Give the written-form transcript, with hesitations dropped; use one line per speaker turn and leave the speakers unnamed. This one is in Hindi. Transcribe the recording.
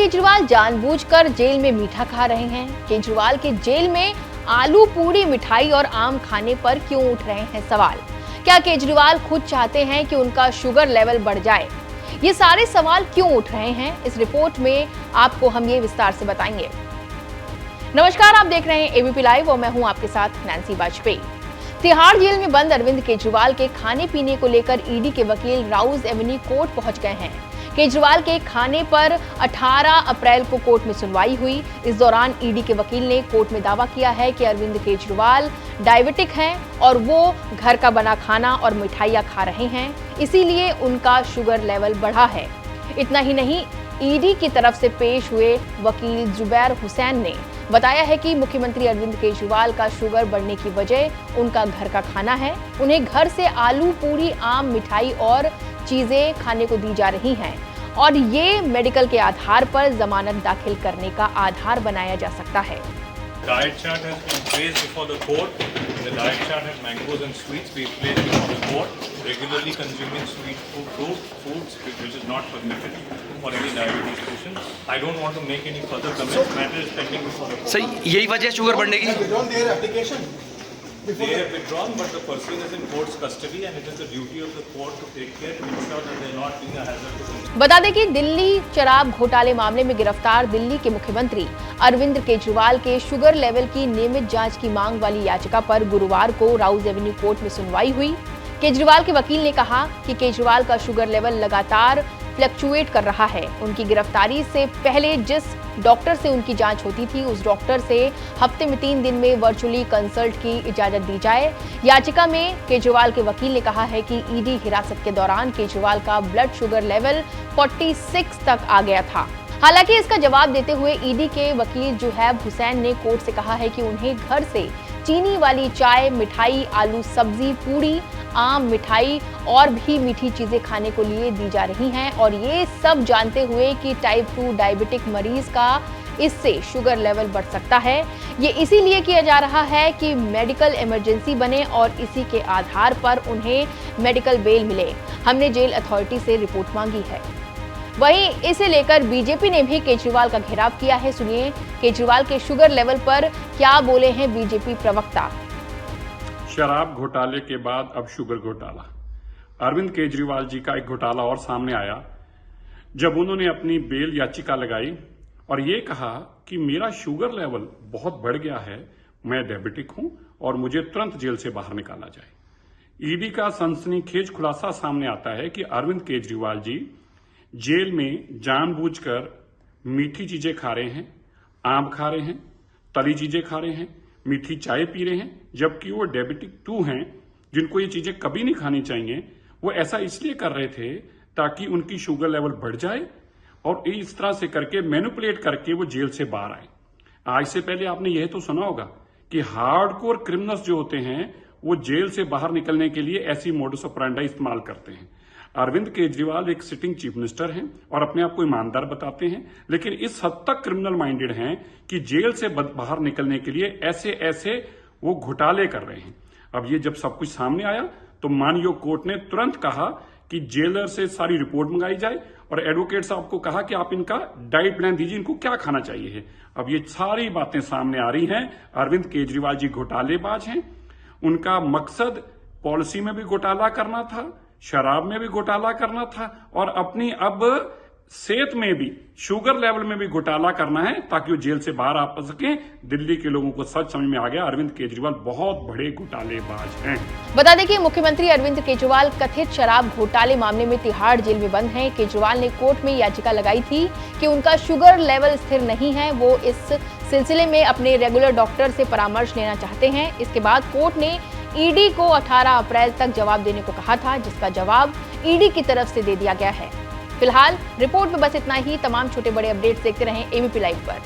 केजरीवाल जानबूझकर जेल में मीठा खा रहे हैं? केजरीवाल के जेल में आलू पूरी, मिठाई और आम खाने पर क्यों उठ रहे हैं सवाल? क्या केजरीवाल खुद चाहते हैं कि उनका शुगर लेवल बढ़ जाए? ये सारे सवाल क्यों उठ रहे हैं, इस रिपोर्ट में आपको हम ये विस्तार से बताएंगे। नमस्कार, आप देख रहे हैं एबीपी लाइव और मैं हूं आपके साथ नैन्सी वाजपेयी। तिहाड़ जेल में बंद अरविंद केजरीवाल के खाने पीने को लेकर ईडी के वकील राउज एवेन्यू कोर्ट पहुंच गए हैं। केजरीवाल के खाने पर 18 अप्रैल को कोर्ट में सुनवाई हुई। इस दौरान ईडी के वकील ने कोर्ट में दावा किया है कि अरविंद केजरीवाल डायबिटिक हैं और वो घर का बना खाना और मिठाइयां खा रहे हैं, इसीलिए उनका शुगर लेवल बढ़ा है। इतना ही नहीं, ईडी की तरफ से पेश हुए वकील जुबैर हुसैन ने बताया है कि मुख्यमंत्री अरविंद केजरीवाल का शुगर बढ़ने की वजह उनका घर का खाना है। उन्हें घर से आलू पूरी, आम, मिठाई और चीजें खाने को दी जा रही हैं और ये मेडिकल के आधार पर जमानत दाखिल करने का आधार बनाया जा सकता है।
Diet chart has been placed before the court. The diet chart has mangoes and sweets. We placed before the court. Regularly consuming sweet foods, which is not permitted for any diabetes patient. I don't want to make any further comments. Matter is pending before the court.
सही, यही वजह शुगर बढ़ने की?
They have withdrawn, but the person is in court's custody, and it is the duty of the court to take care to ensure that they are not being a hazard to them.
बता दें कि दिल्ली शराब घोटाले मामले में गिरफ्तार दिल्ली के मुख्यमंत्री अरविंद केजरीवाल के शुगर लेवल की नियमित जांच की मांग वाली याचिका पर गुरुवार को राउज एवेन्यू कोर्ट में सुनवाई हुई। केजरीवाल के वकील ने कहा कि केजरीवाल का शुगर लेवल लगातार फ्लक्चुएट कर रहा है। उनकी गिरफ्तारी से पहले जिस डॉक्टर से उनकी जांच होती थी, उस डॉक्टर से हफ्ते में 3 दिन में वर्चुअली कंसल्ट की इजाजत दी जाए। याचिका में केजरीवाल के वकील ने कहा है कि ईडी हिरासत के दौरान केजरीवाल का ब्लड शुगर लेवल 46 तक आ गया था। हालांकि इसका जवाब देते हुए ईडी के वकील जुबैर हुसैन ने कोर्ट से कहा है कि उन्हें घर से चीनी वाली चाय, मिठाई, आलू सब्जी, पूरी, आम, मिठाई और भी मीठी चीजें खाने को लिए दी जा रही हैं और ये सब जानते हुए कि टाइप 2 डायबिटिक मरीज का इससे शुगर लेवल बढ़ सकता है। ये इसीलिए किया जा रहा है कि मेडिकल इमरजेंसी बने और इसी के आधार पर उन्हें मेडिकल बेल मिले। हमने जेल अथॉरिटी से रिपोर्ट मांगी है। वहीं इसे लेकर बीजेपी ने भी केजरीवाल का घेराव किया है। सुनिए केजरीवाल के शुगर लेवल पर क्या बोले हैं बीजेपी प्रवक्ता।
शराब घोटाले के बाद अब शुगर घोटाला। अरविंद केजरीवाल जी का एक घोटाला और सामने आया जब उन्होंने अपनी बेल याचिका लगाई और ये कहा कि मेरा शुगर लेवल बहुत बढ़ गया है, मैं डायबिटिक हूं और मुझे तुरंत जेल से बाहर निकाला जाए। ईडी का सनसनीखेज खुलासा सामने आता है कि अरविंद केजरीवाल जी जेल में जानबूझकर मीठी चीजें खा रहे हैं, आम खा रहे हैं, तली चीजें खा रहे हैं, मीठी चाय पी रहे हैं, जबकि वो डायबिटिक 2 हैं जिनको ये चीजें कभी नहीं खानी चाहिए। वो ऐसा इसलिए कर रहे थे ताकि उनकी शुगर लेवल बढ़ जाए और इस तरह से करके मैनिपुलेट करके वो जेल से बाहर आए। आज से पहले आपने यह तो सुना होगा कि हार्डकोर क्रिमिनल्स जो होते हैं वो जेल से बाहर निकलने के लिए ऐसी मोडस ऑपरेंडी इस्तेमाल करते हैं। अरविंद केजरीवाल एक सिटिंग चीफ मिनिस्टर हैं और अपने आप को ईमानदार बताते हैं, लेकिन इस हद तक क्रिमिनल माइंडेड हैं कि जेल से बाहर निकलने के लिए ऐसे वो घोटाले कर रहे हैं। अब ये जब सब कुछ सामने आया तो माननीय कोर्ट ने तुरंत कहा कि जेलर से सारी रिपोर्ट मंगाई जाए और एडवोकेट साहब को कहा कि आप इनका डाइट प्लान दीजिए, इनको क्या खाना चाहिए है। अब ये सारी बातें सामने आ रही हैं। अरविंद केजरीवाल जी घोटालेबाज हैं। उनका मकसद पॉलिसी में भी घोटाला करना था, शराब में भी घोटाला करना था और अपनी अब सेहत में भी, शुगर लेवल में भी घोटाला करना है ताकि वो जेल से बाहर आ सके। दिल्ली के लोगों को सच समझ में आ गया, अरविंद केजरीवाल बहुत बड़े घोटालेबाज हैं।
बता दें कि मुख्यमंत्री अरविंद केजरीवाल कथित शराब घोटाले मामले में तिहाड़ जेल में बंद हैं। केजरीवाल ने कोर्ट में याचिका लगाई थी कि उनका शुगर लेवल स्थिर नहीं है। वो इस सिलसिले में अपने रेगुलर डॉक्टर से परामर्श लेना चाहते हैं। इसके बाद कोर्ट ने ईडी को 18 अप्रैल तक जवाब देने को कहा था, जिसका जवाब ईडी की तरफ से दे दिया गया है। फिलहाल रिपोर्ट में बस इतना ही। तमाम छोटे बड़े अपडेट्स देखते रहें एबीपी लाइव पर।